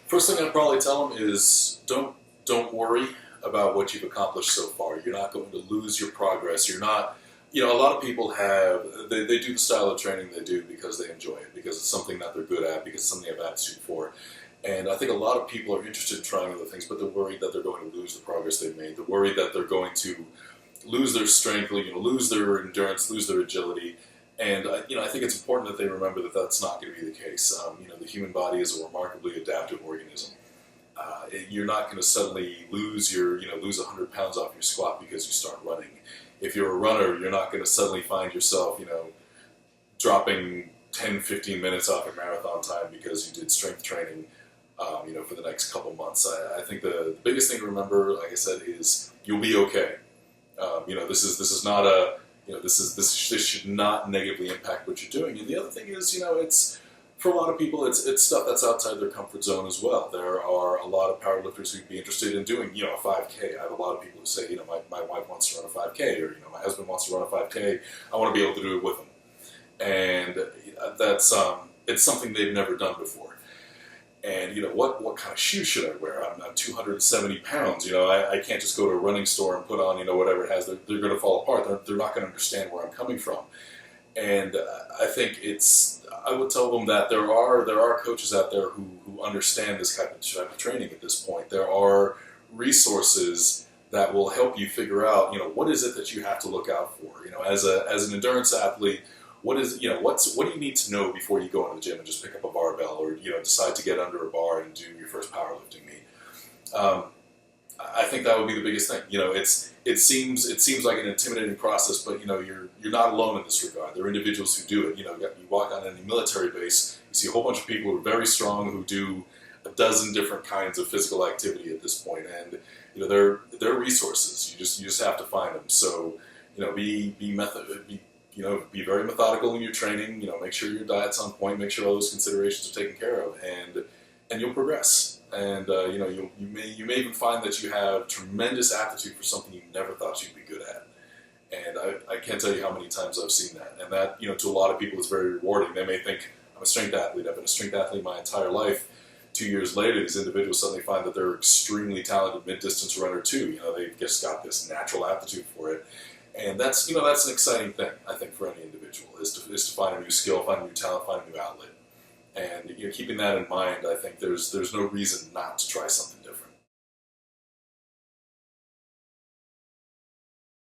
First thing I'd probably tell them is don't worry about what you've accomplished so far. You're not going to lose your progress. You're not, a lot of people they do the style of training they do because they enjoy it, because it's something that they're good at, because it's something they have aptitude for. And I think a lot of people are interested in trying other things, but they're worried that they're going to lose the progress they've made. They're worried that they're going to lose their strength, lose their endurance, lose their agility. And I think it's important that they remember that that's not going to be the case. The human body is a remarkably adaptive organism. You're not going to suddenly lose 100 pounds off your squat because you start running. If you're a runner, you're not going to suddenly find yourself, dropping 10, 15 minutes off your marathon time because you did strength training, for the next couple months. I think the biggest thing to remember, like I said, is you'll be okay. This is not this should not negatively impact what you're doing. And the other thing is, it's for a lot of people, it's stuff that's outside their comfort zone as well. There are a lot of powerlifters who'd be interested in doing, a 5K. I have a lot of people who say, my wife wants to run a 5K, or my husband wants to run a 5K. I want to be able to do it with them, and that's it's something they've never done before. And what kind of shoes should I wear? I'm 270 pounds. I can't just go to a running store and put on whatever it has. They're going to fall apart. They're not going to understand where I'm coming from. And I think I would tell them that there are coaches out there who understand this type of training at this point. There are resources that will help you figure out what is it that you have to look out for. As an endurance athlete. What do you need to know before you go into the gym and just pick up a barbell, or decide to get under a bar and do your first powerlifting meet? I think that would be the biggest thing. It seems like an intimidating process, but you're not alone in this regard. There are individuals who do it. You walk on any military base, you see a whole bunch of people who are very strong who do a dozen different kinds of physical activity at this point, and they're resources. You just have to find them. So be very methodical in your training. Make sure your diet's on point. Make sure all those considerations are taken care of, and you'll progress. And you may even find that you have tremendous aptitude for something you never thought you'd be good at. And I can't tell you how many times I've seen that. And that to a lot of people is very rewarding. They may think, I'm a strength athlete. I've been a strength athlete my entire life. 2 years later, these individuals suddenly find that they're extremely talented mid-distance runner too. They've just got this natural aptitude for it. And that's an exciting thing, I think, for any individual, is to find a new skill, find a new talent, find a new outlet. And keeping that in mind, I think there's no reason not to try something